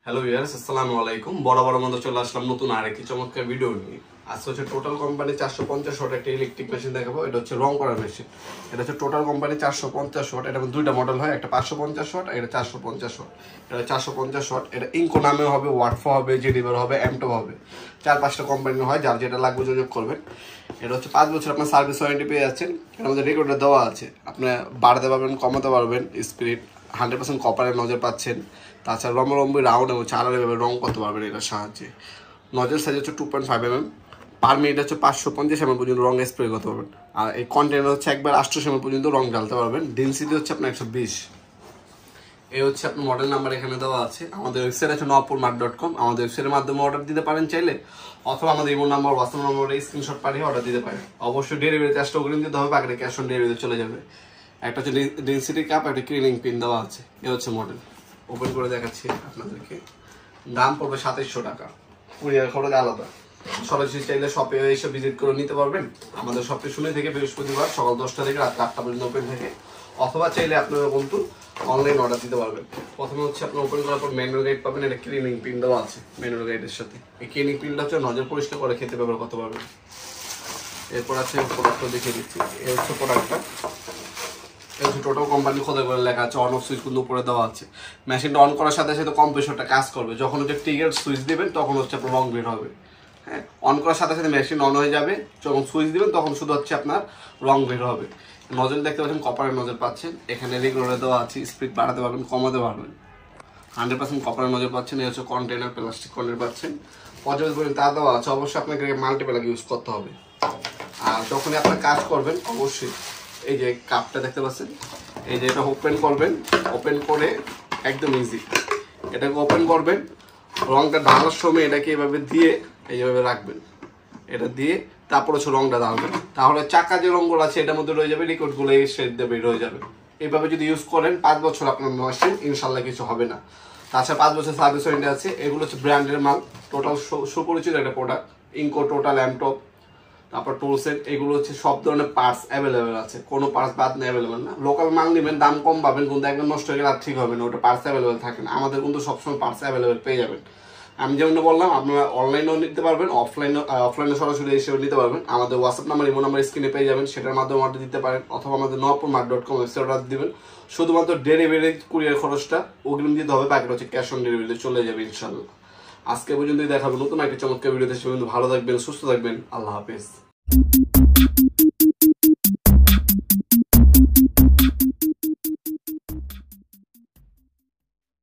Hello viewers, আসসালামু আলাইকুম। বরাবর মতো চলে আসলাম নতুন আরেকটি চমৎকার ভিডিও নিয়ে। আজকে হচ্ছে টোটাল কোম্পানি 450 ওয়াট একটা ইলেকট্রিক মেশিন দেখাবো। এটা হচ্ছে রং করার মেশিন। এটা হচ্ছে টোটাল কোম্পানি 450 ওয়াট। এটা দুইটা মডেল হয়, একটা 550 ওয়াট, এটা 450 ওয়াট। এটা 450 ওয়াট। এটা ইনকো নামে হবে, ওয়াটফো হবে, জেডিবার হবে, এমটপ হবে। 4-5টা কোম্পানি হয়, যার যেটা লাগবে যোগাযোগ করবেন। এটা হচ্ছে 5 বছর আপনার সার্ভিস ওয়ারেন্টি পেয়ে যাচ্ছেন। এর মধ্যে রেকর্ডার দেওয়া আছে, আপনি বাড়াতে পারবেন, কমাতে পারবেন। স্পিড 100% কপারের নজর পাচ্ছেন। তাছাড়া লম্বি রাউন্ড এবং চার এভাবে রং করতে পারবেন এটার সাহায্যে। নজর সাইজ হচ্ছে 2.5 mm, পার মিনিট হচ্ছে 550 ml পর্যন্ত রং স্প্রে করতে পারবেন। আর এই কন্টেনার হচ্ছে একবার 800 ml পর্যন্ত রং ঢালতে পারবেন। ডেনসিটি হচ্ছে আপনার 120। এই হচ্ছে আপনার মডেল নাম্বার এখানে দেওয়া আছে। আমাদের ওয়েবসাইট আছে nopurmart.com। আমাদের ওয়েবসাইটের মাধ্যমে অর্ডার দিতে পারেন চাইলে, অথবা আমাদের ইমো নাম্বার, হোয়াটসঅ্যাপ নম্বরে স্ক্রিনশট পাঠিয়ে অর্ডার দিতে পারেন। অবশ্যই ডেলিভারি চার্জটা অগ্রিম দিতে হবে, বাকিটা ক্যাশ অন ডেলিভারিতে চলে যাবে। একটা হচ্ছে ডেনসিটি কাপ, একটা ক্লিনিং পিন দেওয়া আছে। এই হচ্ছে মডেল। ওপেন করে দেখাচ্ছি আপনাদেরকে। দাম পড়বে 2700 টাকা, কুরিয়ার খরচ আলাদা। সরাসরি চাইলে শপে এসে ভিজিট করে নিতে পারবেন। আমাদের শপে শুনে থেকে বৃহস্পতিবার সকাল 10টা থেকে রাত 8টা পর্যন্ত ওপেন থাকে। অথবা চাইলে আপনারা বন্ধু অনলাইন অর্ডার দিতে পারবেন। প্রথমে হচ্ছে আপনার ওপেন করার পর ম্যানুয়াল গাইড পাবেন। এটা ক্লিনিং পিন দেওয়া আছে ম্যানুয়াল গাইডের সাথে। এই ক্লিনিং পিনটা হচ্ছে নজর পরিষ্কার করে খেতে ব্যবহার করতে পারবেন। এরপর আছে প্রোডাক্টটা দেখিয়ে দিচ্ছি। এই হচ্ছে প্রোডাক্টটা। টোটাল কোম্পানি খোদাই করে লেখা আছে, অন অফ সুইচ কিন্তু উপরে দেওয়া আছে। মেশিনটা অন করার সাথে সাথে কম্প্রেসরটা কাজ করবে। যখন হচ্ছে ট্রিগার সুইচ দিবেন তখন হচ্ছে আপনার রং বের হবে। হ্যাঁ, অন করার সাথে সাথে মেশিন অন হয়ে যাবে। যখন সুইচ দিবেন তখন শুধু হচ্ছে আপনার রং বের হবে। নজল দেখতে পাচ্ছেন, কপারের নজল পাচ্ছেন। এখানে রেগুলার দেওয়া আছে, স্পিড বাড়াতে পারবেন, কমাতে পারবেন। 100% কপারের নজল পাচ্ছেন। এই হচ্ছে কন্টেনার, প্লাস্টিক কন্টেনার পাচ্ছেন। পর্যাপ্ত পরিমাণ তার দেওয়া আছে। অবশ্যই আপনাকে মাল্টিপ্লাগ ইউজ করতে হবে। আর যখনই আপনার কাজ করবেন অবশ্যই এই যে কাপটা দেখতে পাচ্ছেন, এই যে এটা ওপেন করবেন। ওপেন করে একদম ইজি এটাকে ওপেন করবেন। রংটা ঢালার সময় এটাকে এভাবে দিয়ে এইভাবে রাখবেন। এটা দিয়ে তারপর হচ্ছে রংটা ঢালবেন। তাহলে চাকা যে রঙগুলো আছে এটার মধ্যে রয়ে যাবে, লিকুইডগুলো এই শেড দিয়ে বের হয়ে যাবে। এইভাবে যদি ইউজ করেন 5 বছর আপনার মেশিন ইনশাল্লাহ কিছু হবে না। তাছাড়া 5 বছর সার্ভিস ওয়ারেন্টি আছে। এগুলো হচ্ছে ব্র্যান্ডের মাল, টোটাল সুপরিচিত একটা প্রোডাক্ট। ইনকো, টোটাল, এমটপ, তারপর টুলসেট, এগুলো হচ্ছে সব ধরনের পার্টস অ্যাভেলেবেল আছে। কোনো পার্টস বাদ নেই, অ্যাভেলেবেল না। লোকাল মাল নেবেন, দাম কম পাবেন, কিন্তু একদম নষ্ট হয়ে গেলে আর ঠিক হবে না। ওটা পার্টস অ্যাভেলেবেল থাকে না। আমাদের কিন্তু সবসময় পার্টস অ্যাভেলেবেল পেয়ে যাবেন। আমি যেমন বললাম, আপনারা অনলাইনেও নিতে পারবেন, অফলাইনে সরাসরি এসেও নিতে পারবেন। আমাদের হোয়াটসঅ্যাপ নাম্বার, ইমো নাম্বার স্ক্রিনে পেয়ে যাবেন। সেটার মাধ্যমে অর্ডার দিতে পারেন, অথবা আমাদের nopurmart.com ওয়েবসাইট অর্ডার দিবেন। শুধুমাত্র ডেলিভারি কুরিয়ার খরচটা অগ্রিম দিতে হবে, বাকিটা হচ্ছে ক্যাশ অন ডেলিভারিতে চলে যাবে ইনশাল্লাহ। আজকে পর্যন্তই দেখাবো নতুন একটা চমৎকার ভিডিওতে। সে ভালো থাকবেন, সুস্থ থাকবেন। আল্লাহ হাফেজ।